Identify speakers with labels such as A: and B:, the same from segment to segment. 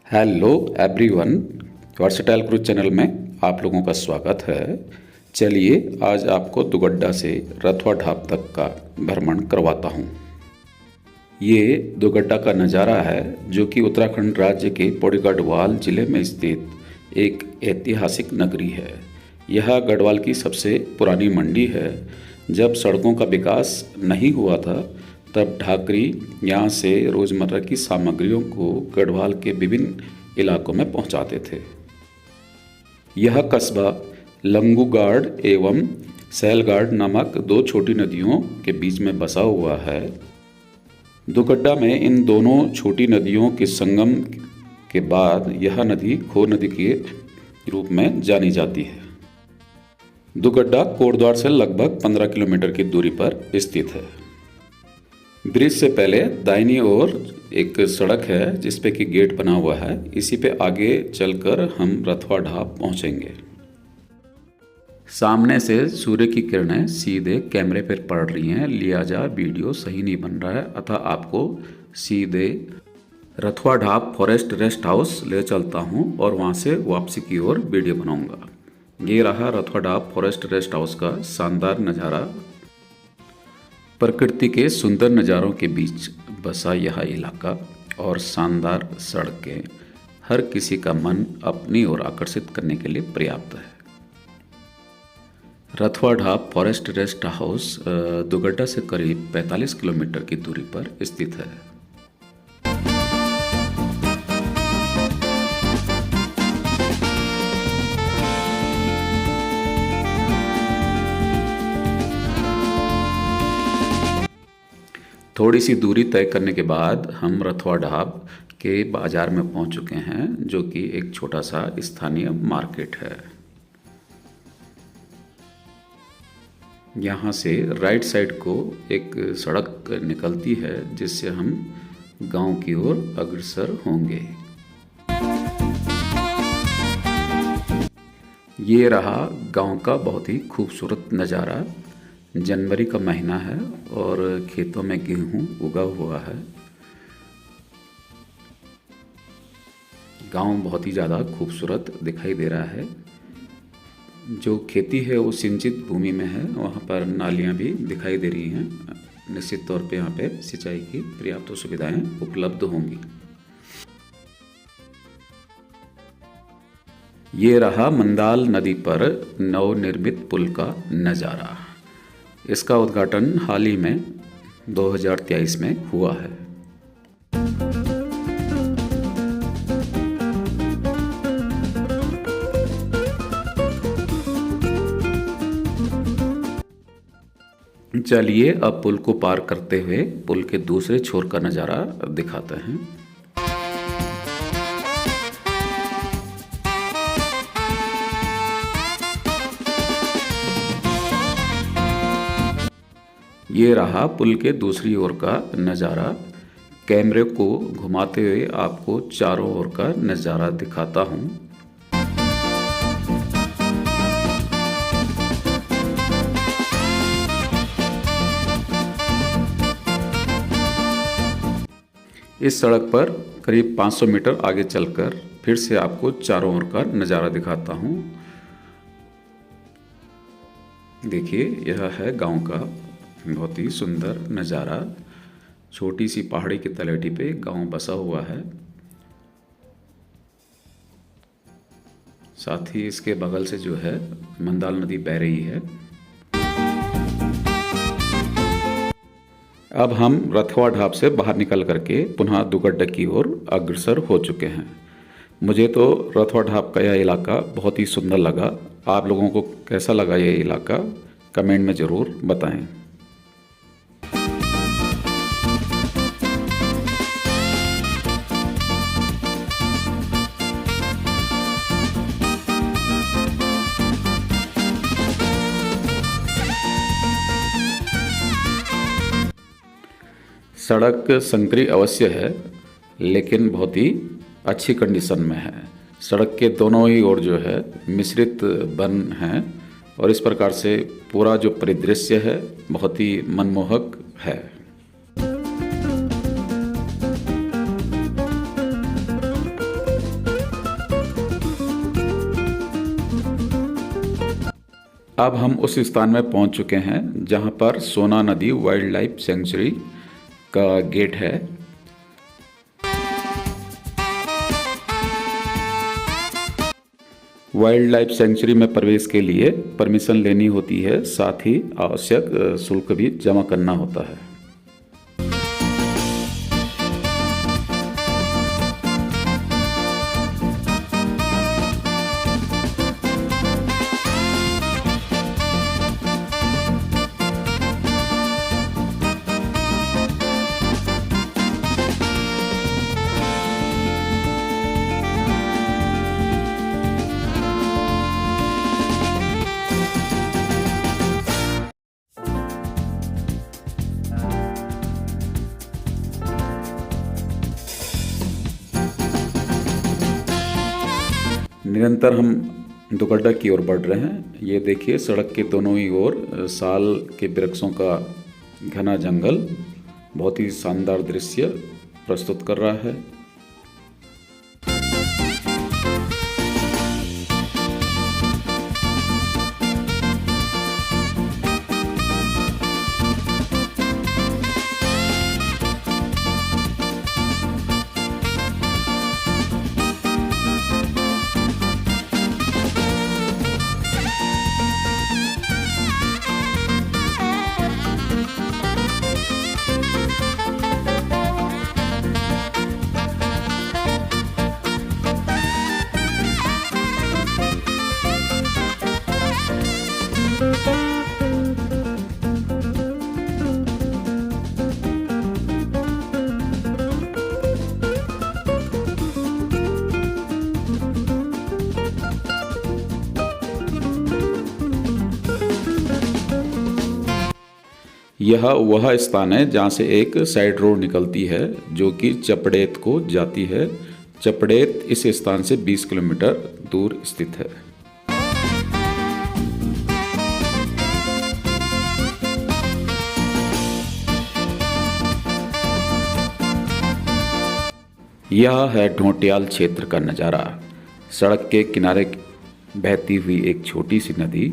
A: Hello everyone, versatile cruise channel में आप लोगों का स्वागत है। चलिए आज आपको दुगड्डा से रथवा ढाब तक का भ्रमण करवाता हूँ। ये दुगड्डा का नज़ारा है जो कि उत्तराखंड राज्य के पौड़ी गढ़वाल जिले में स्थित एक ऐतिहासिक नगरी है। यह गढ़वाल की सबसे पुरानी मंडी है। जब सड़कों का विकास नहीं हुआ था तब ढाकरी यहाँ से रोज़मर्रा की सामग्रियों को गढ़वाल के विभिन्न इलाकों में पहुँचाते थे। यह कस्बा लंगूगाड़ एवं सैलगाड़ नामक दो छोटी नदियों के बीच में बसा हुआ है। दुगड्डा में इन दोनों छोटी नदियों के संगम के बाद यह नदी खो नदी के रूप में जानी जाती है। दुगड्डा कोटद्वार से लगभग 15 किलोमीटर की दूरी पर स्थित है। ब्रिज से पहले दाहिनी ओर एक सड़क है जिस पे कि गेट बना हुआ है। इसी पे आगे चलकर हम रथवा ढाब पहुंचेंगे। सामने से सूर्य की किरणें सीधे कैमरे पर पड़ रही हैं, लिहाजा वीडियो सही नहीं बन रहा है, अतः आपको सीधे रथवा ढाब फॉरेस्ट रेस्ट हाउस ले चलता हूं और वहां से वापसी की ओर वीडियो बनाऊंगा। ये रहा रथवा ढाब फॉरेस्ट रेस्ट हाउस का शानदार नज़ारा। प्रकृति के सुंदर नज़ारों के बीच बसा यह इलाका और शानदार सड़कें हर किसी का मन अपनी ओर आकर्षित करने के लिए पर्याप्त है। रथवा ढाब फॉरेस्ट रेस्ट हाउस दुगड्डा से करीब 45 किलोमीटर की दूरी पर स्थित है। थोड़ी सी दूरी तय करने के बाद हम रथवा ढाब के बाज़ार में पहुंच चुके हैं, जो कि एक छोटा सा स्थानीय मार्केट है। यहाँ से राइट साइड को एक सड़क निकलती है जिससे हम गांव की ओर अग्रसर होंगे। ये रहा गांव का बहुत ही खूबसूरत नज़ारा। जनवरी का महीना है और खेतों में गेहूं उगा हुआ है। गांव बहुत ही ज़्यादा खूबसूरत दिखाई दे रहा है। जो खेती है वो सिंचित भूमि में है, वहाँ पर नालियाँ भी दिखाई दे रही हैं। निश्चित तौर पे यहाँ पे सिंचाई की पर्याप्त सुविधाएं उपलब्ध होंगी। ये रहा मंदाल नदी पर नवनिर्मित पुल का नज़ारा। इसका उद्घाटन हाल ही में 2023 में हुआ है। चलिए अब पुल को पार करते हुए पुल के दूसरे छोर का नज़ारा दिखाते हैं। ये रहा पुल के दूसरी ओर का नज़ारा। कैमरे को घुमाते हुए आपको चारों ओर का नज़ारा दिखाता हूँ। इस सड़क पर करीब 500 मीटर आगे चलकर फिर से आपको चारों ओर का नज़ारा दिखाता हूँ। देखिए, यह है गांव का बहुत ही सुंदर नज़ारा। छोटी सी पहाड़ी की तलहटी पे गांव बसा हुआ है। साथ ही इसके बगल से जो है मंदाल नदी बह रही है। अब हम रथवा ढाब से बाहर निकल करके पुनः दुगड्डा की ओर अग्रसर हो चुके हैं। मुझे तो रथवा ढाब का यह इलाका बहुत ही सुंदर लगा। आप लोगों को कैसा लगा यह इलाका कमेंट में ज़रूर बताएं। सड़क संकरी अवश्य है, लेकिन बहुत ही अच्छी कंडीशन में है। सड़क के दोनों ही ओर जो है मिश्रित वन है और इस प्रकार से पूरा जो परिदृश्य है बहुत ही मनमोहक है। अब हम उस स्थान में पहुंच चुके हैं जहां पर सोना नदी वाइल्ड लाइफ सेंचुरी का गेट है। वाइल्ड लाइफ सेंचुरी में प्रवेश के लिए परमिशन लेनी होती है, साथ ही आवश्यक शुल्क भी जमा करना होता है। निरंतर हम दुगड्डा की ओर बढ़ रहे हैं। ये देखिए, सड़क के दोनों ही ओर साल के वृक्षों का घना जंगल बहुत ही शानदार दृश्य प्रस्तुत कर रहा है। यह वह स्थान है जहाँ से एक साइड रोड निकलती है जो कि चपड़ेत को जाती है। चपड़ेत इस स्थान से 20 किलोमीटर दूर स्थित है। यह है ढोंटियाल क्षेत्र का नज़ारा। सड़क के किनारे बहती हुई एक छोटी सी नदी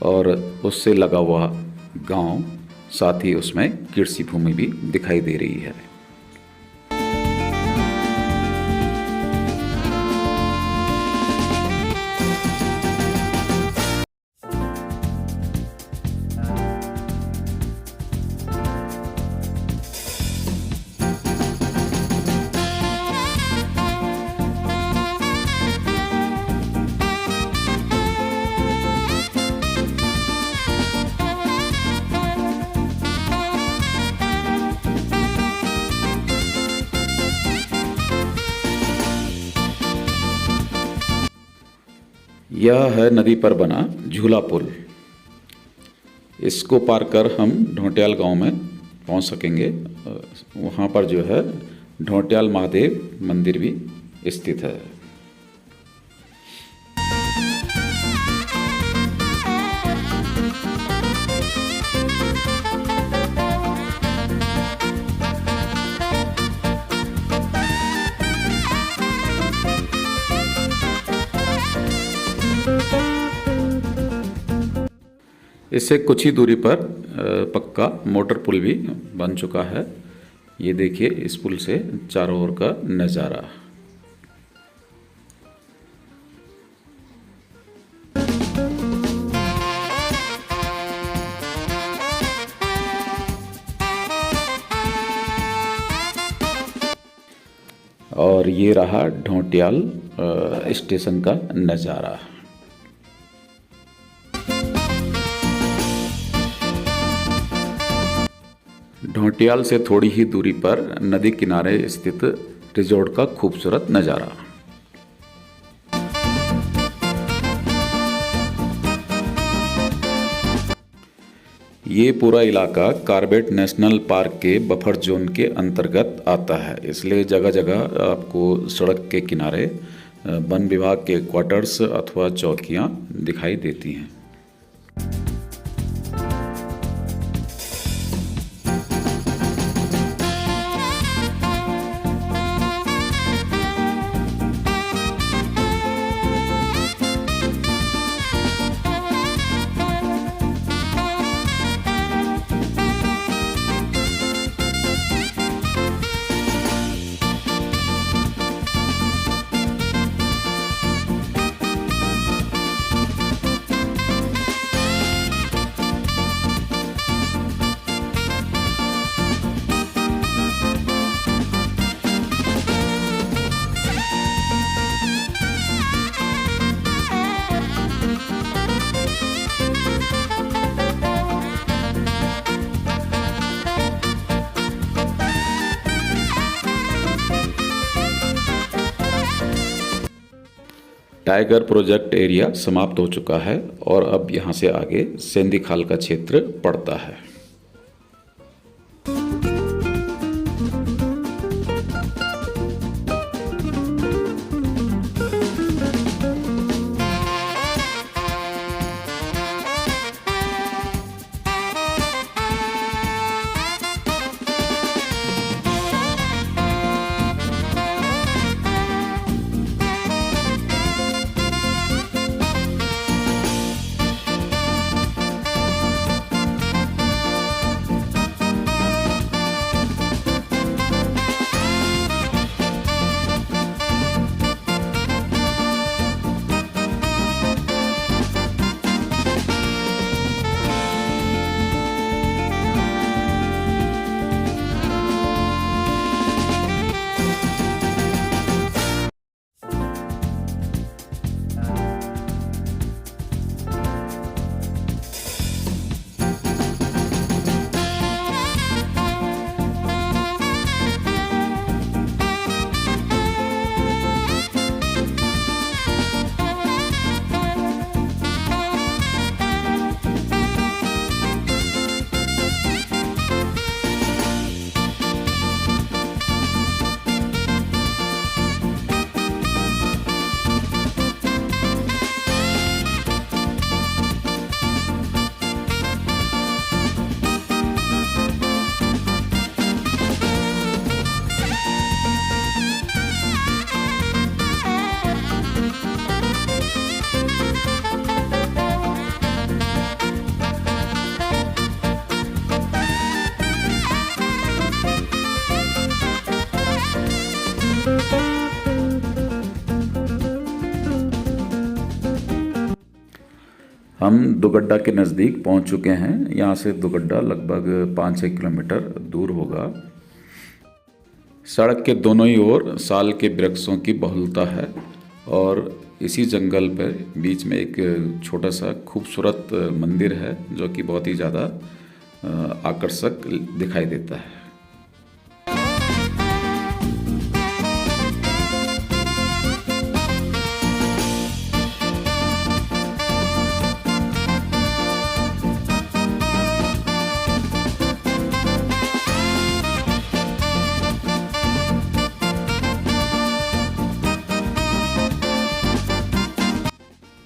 A: और उससे लगा हुआ गांव, साथ ही उसमें कृषि भूमि भी दिखाई दे रही है। यह है नदी पर बना झूला पुल। इसको पार कर हम ढोंटियाल गांव में पहुंच सकेंगे। वहां पर जो है ढोंटियाल महादेव मंदिर भी स्थित है। इससे कुछ ही दूरी पर पक्का मोटर पुल भी बन चुका है। ये देखिए, इस पुल से चारों ओर का नज़ारा। और ये रहा ढोंटियाल स्टेशन का नज़ारा। ढोंटियाल से थोड़ी ही दूरी पर नदी किनारे स्थित रिजॉर्ट का खूबसूरत नज़ारा। ये पूरा इलाका कॉर्बेट नेशनल पार्क के बफर जोन के अंतर्गत आता है, इसलिए जगह जगह आपको सड़क के किनारे वन विभाग के क्वार्टर्स अथवा चौकियां दिखाई देती हैं। टाइगर प्रोजेक्ट एरिया समाप्त हो चुका है और अब यहाँ से आगे सेंधी खाल का क्षेत्र पड़ता है। हम दुगड्डा के नज़दीक पहुंच चुके हैं। यहाँ से दुगड्डा लगभग 5-6 किलोमीटर दूर होगा। सड़क के दोनों ही ओर साल के वृक्षों की बहुलता है और इसी जंगल पर बीच में एक छोटा सा खूबसूरत मंदिर है जो कि बहुत ही ज़्यादा आकर्षक दिखाई देता है।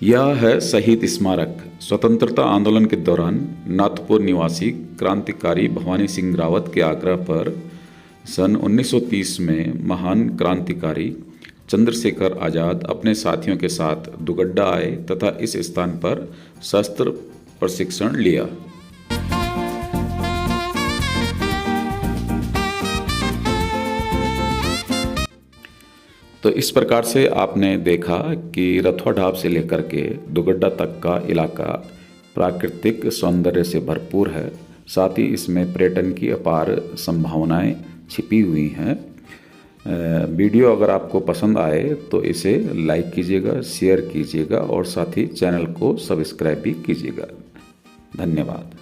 A: यह है शहीद स्मारक। स्वतंत्रता आंदोलन के दौरान नाथपुर निवासी क्रांतिकारी भवानी सिंह रावत के आग्रह पर सन 1930 में महान क्रांतिकारी चंद्रशेखर आज़ाद अपने साथियों के साथ दुगड्डा आए तथा इस स्थान पर शस्त्र प्रशिक्षण लिया। तो इस प्रकार से आपने देखा कि रथवा ढाब से लेकर के दुगड्डा तक का इलाका प्राकृतिक सौंदर्य से भरपूर है। साथ ही इसमें पर्यटन की अपार संभावनाएं छिपी हुई हैं। वीडियो अगर आपको पसंद आए तो इसे लाइक कीजिएगा, शेयर कीजिएगा और साथ ही चैनल को सब्सक्राइब भी कीजिएगा। धन्यवाद।